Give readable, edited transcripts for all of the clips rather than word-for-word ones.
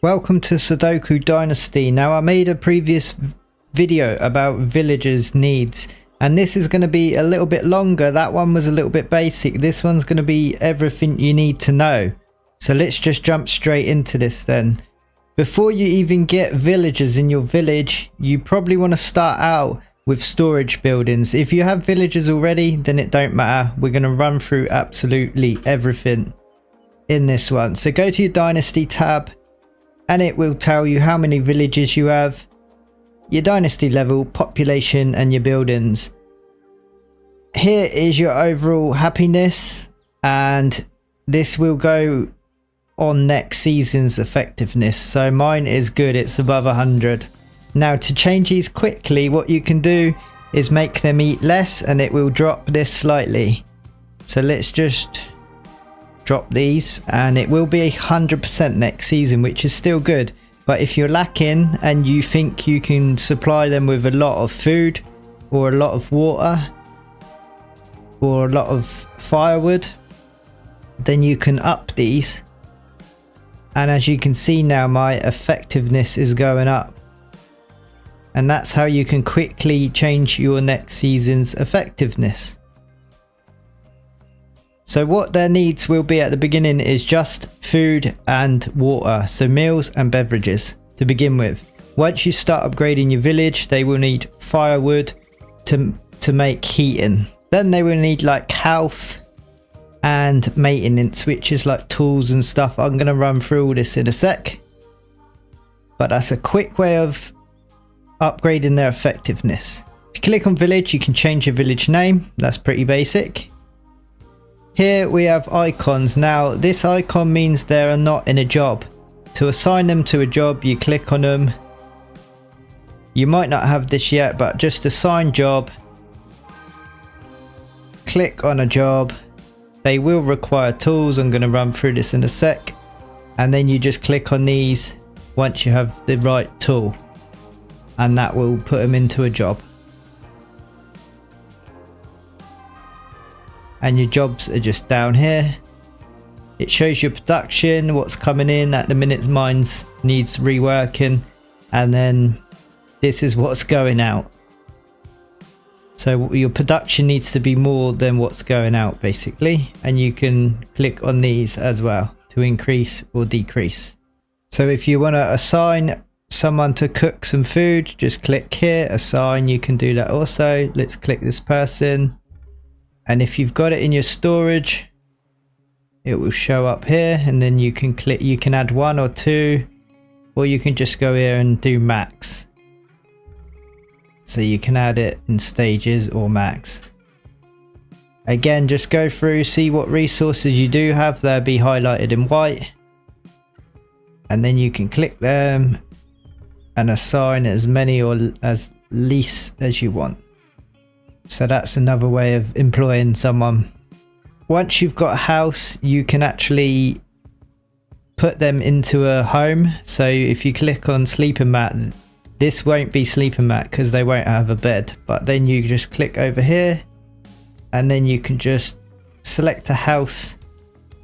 Welcome to Sengoku Dynasty. Now, I made a previous video about villagers' needs, and this is going to be a little bit longer. That one was a little bit basic. This one's going to be everything you need to know. So let's just jump straight into this then. Before you even get villagers in your village, you probably want to start out with storage buildings. If you have villagers already, then it don't matter. We're going to run through absolutely everything in this one. So go to your Dynasty tab, and it will tell you how many villages you have, your dynasty level, population, and your buildings. Here is your overall happiness, and this will go on next season's effectiveness. So mine is good, it's above 100. Now, to change these quickly, what you can do is make them eat less, and it will drop this slightly. So let's just drop these, and it will be 100% next season, which is still good. But if you're lacking and you think you can supply them with a lot of food or a lot of water or a lot of firewood, then you can up these. And as you can see now, my effectiveness is going up, and that's how you can quickly change your next season's effectiveness. So what their needs will be at the beginning is just food and water, so meals and beverages to begin with. Once you start upgrading your village, they will need firewood to make heating. Then they will need like health and maintenance, which is like tools and stuff. I'm going to run through all this in a sec, but that's a quick way of upgrading their effectiveness. If you click on village, you can change your village name. That's pretty basic. Here we have icons. Now, this icon means they are not in a job. To assign them to a job, you click on them. You might not have this yet, but just assign job. Click on a job. They will require tools. I'm going to run through this in a sec. And then you just click on these once you have the right tool, and that will put them into a job. And your jobs are just down here. It shows your production, what's coming in at the minute. Mines needs reworking, and then this is what's going out. So your production needs to be more than what's going out basically, and you can click on these as well to increase or decrease. So if you want to assign someone to cook some food, just click here, assign. You can do that also. Let's click this person. And if you've got it in your storage, it will show up here, and then you can click, you can add 1 or 2, or you can just go here and do max. So you can add it in stages or max. Again, just go through, see what resources you do have. They'll be highlighted in white. And then you can click them and assign as many or as least as you want. So that's another way of employing someone. Once you've got a house, you can actually put them into a home. So if you click on sleeping mat, this won't be sleeping mat because they won't have a bed. But then you just click over here, and then you can just select a house.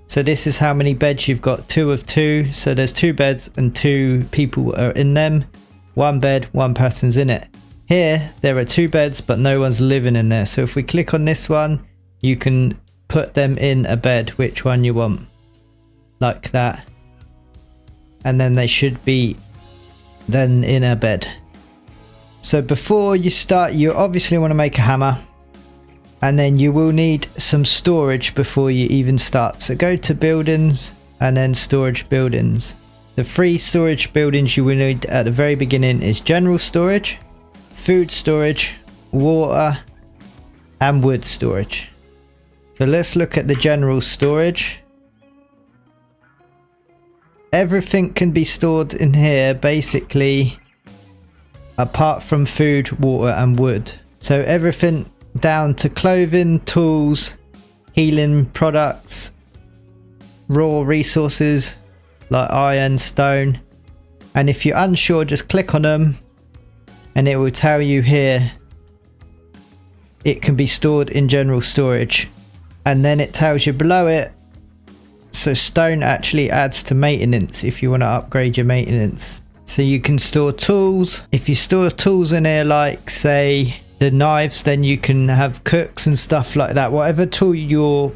So this is how many beds you've got, 2 of 2. So there's 2 beds and 2 people are in them. 1 bed, 1 person's in it. Here, there are 2 beds, but no one's living in there. So if we click on this one, you can put them in a bed, which one you want. Like that. And then they should be then in a bed. So before you start, you obviously want to make a hammer. And then you will need some storage before you even start. So go to buildings and then storage buildings. The 3 storage buildings you will need at the very beginning is general storage, food storage, water, and wood storage. So let's look at the general storage. Everything can be stored in here basically, apart from food, water, and wood. So everything down to clothing, tools, healing products, raw resources like iron, stone. And if you're unsure, just click on them, and it will tell you here it can be stored in general storage. And then it tells you below it So stone actually adds to maintenance if you want to upgrade your maintenance. So you can store tools. If you store tools in here, like say the knives, then you can have cooks and stuff like that. Whatever tool your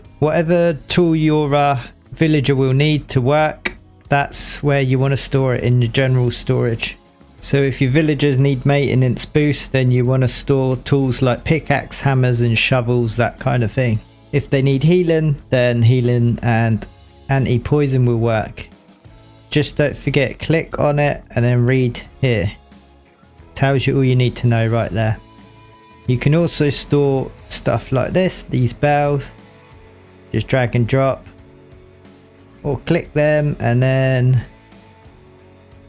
villager will need to work, that's where you want to store it, in your general storage. So if your villagers need maintenance boost, then you want to store tools like pickaxe, hammers and shovels, that kind of thing. If they need healing, then healing and anti-poison will work. Just don't forget, click on it and then read here. Tells you all you need to know right there. You can also store stuff like this, these bells. Just drag and drop. Or click them and then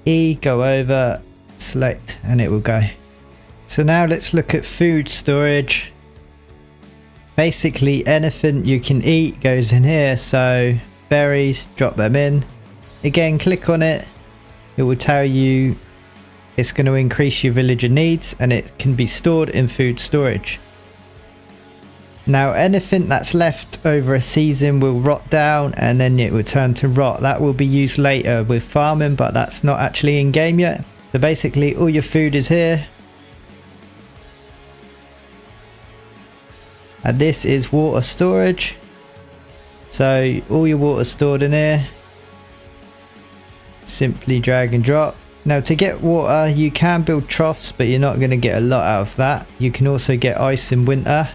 E, go over, select, and it will go. So now let's look at food storage. Basically anything you can eat goes in here. So berries, drop them in. Again, click on it. It will tell you it's going to increase your villager needs and it can be stored in food storage. Now anything that's left over a season will rot down and then it will turn to rot. That will be used later with farming, but that's not actually in game yet. So basically all your food is here. And this is water storage. So all your water stored in here. Simply drag and drop. Now to get water you can build troughs, but you're not going to get a lot out of that. You can also get ice in winter,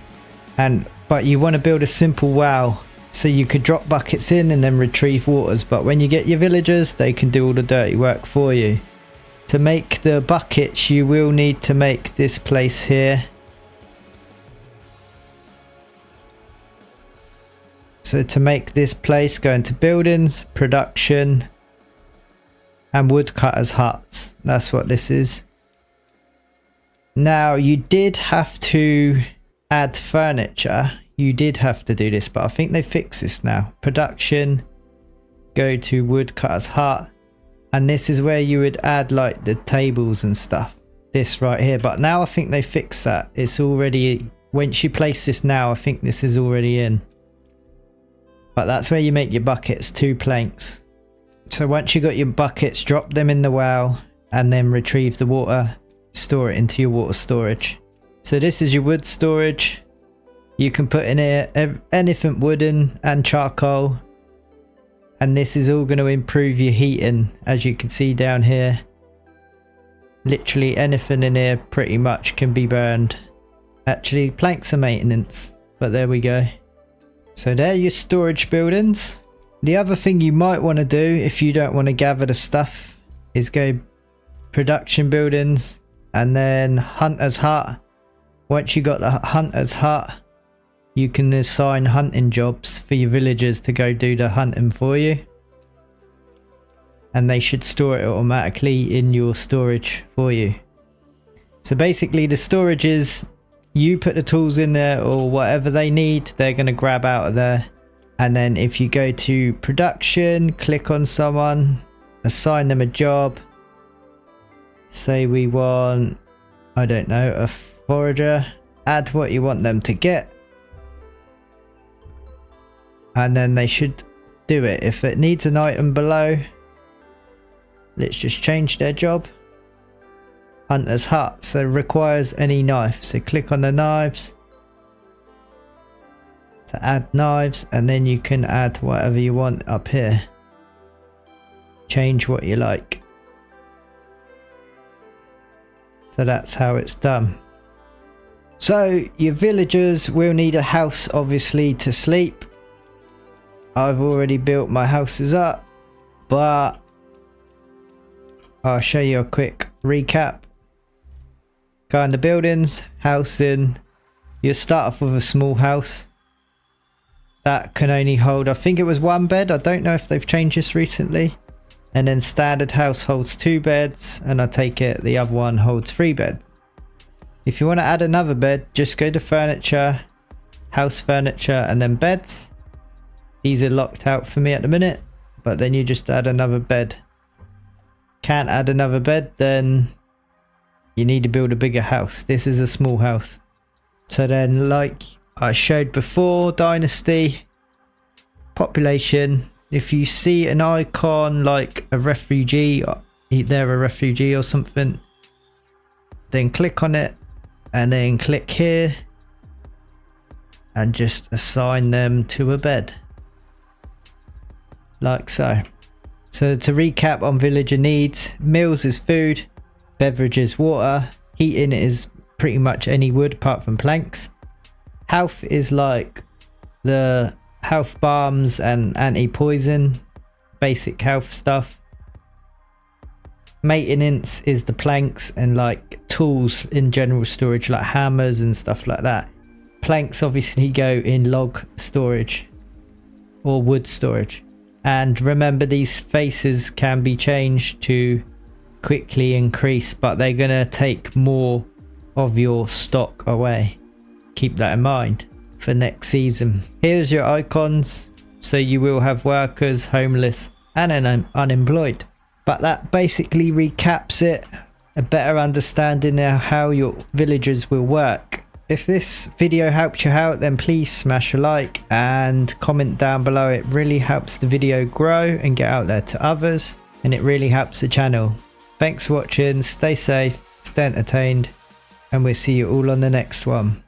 but you want to build a simple well so you could drop buckets in and then retrieve waters. But when you get your villagers, they can do all the dirty work for you. To make the buckets you will need to make this place here. So to make this place, go into buildings, production, and woodcutters huts. That's what this is. Now you did have to add furniture. You did have to do this, but I think they fixed this now. Production, go to woodcutters hut, and this is where you would add like the tables and stuff. This right here, but now I think they fixed that. It's already, once you place this now, I think this is already in. But that's where you make your buckets, 2 planks. So once you got your buckets, drop them in the well and then retrieve the water, store it into your water storage. So this is your wood storage. You can put in here anything wooden and charcoal. And this is all going to improve your heating, as you can see down here. Literally anything in here pretty much can be burned. Actually, planks are maintenance, but there we go. So there are your storage buildings. The other thing you might want to do if you don't want to gather the stuff is go production buildings and then hunter's hut. Once you got the hunter's hut, you can assign hunting jobs for your villagers to go do the hunting for you. And they should store it automatically in your storage for you. So basically the storage is, you put the tools in there or whatever they need, they're going to grab out of there. And then if you go to production, click on someone, assign them a job. Say we want, I don't know, a forager. Add what you want them to get. And then they should do it. If it needs an item below, let's just change their job. Hunter's hut, so requires any knife. So click on the knives. To add knives, and then you can add whatever you want up here. Change what you like. So that's how it's done. So your villagers will need a house obviously to sleep. I've already built my houses up, but I'll show you a quick recap. Go into buildings, housing. You'll start off with a small house. That can only hold, I think it was 1 bed. I don't know if they've changed this recently. And then standard house holds 2 beds. And I take it the other one holds 3 beds. If you want to add another bed, just go to furniture, house furniture, and then beds. These are locked out for me at the minute. But then you just add another bed. Can't add another bed, then you need to build a bigger house. This is a small house. So then, like I showed before, dynasty, population, if you see an icon like a refugee, they're a refugee or something, then click on it and then click here and just assign them to a bed. Like so. So to recap on villager needs, meals is food, beverages water, heating is pretty much any wood apart from planks. Health is like the health balms and anti-poison, basic health stuff. Maintenance is the planks and like tools in general storage like hammers and stuff like that. Planks obviously go in log storage or wood storage. And remember, these faces can be changed to quickly increase, but they're gonna take more of your stock away. Keep that in mind for next season. Here's your icons, so you will have workers, homeless and unemployed. But that basically recaps it, a better understanding of how your villagers will work. If this video helped you out, then please smash a like and comment down below. It really helps the video grow and get out there to others, and it really helps the channel. Thanks for watching, stay safe, stay entertained, and we'll see you all on the next one.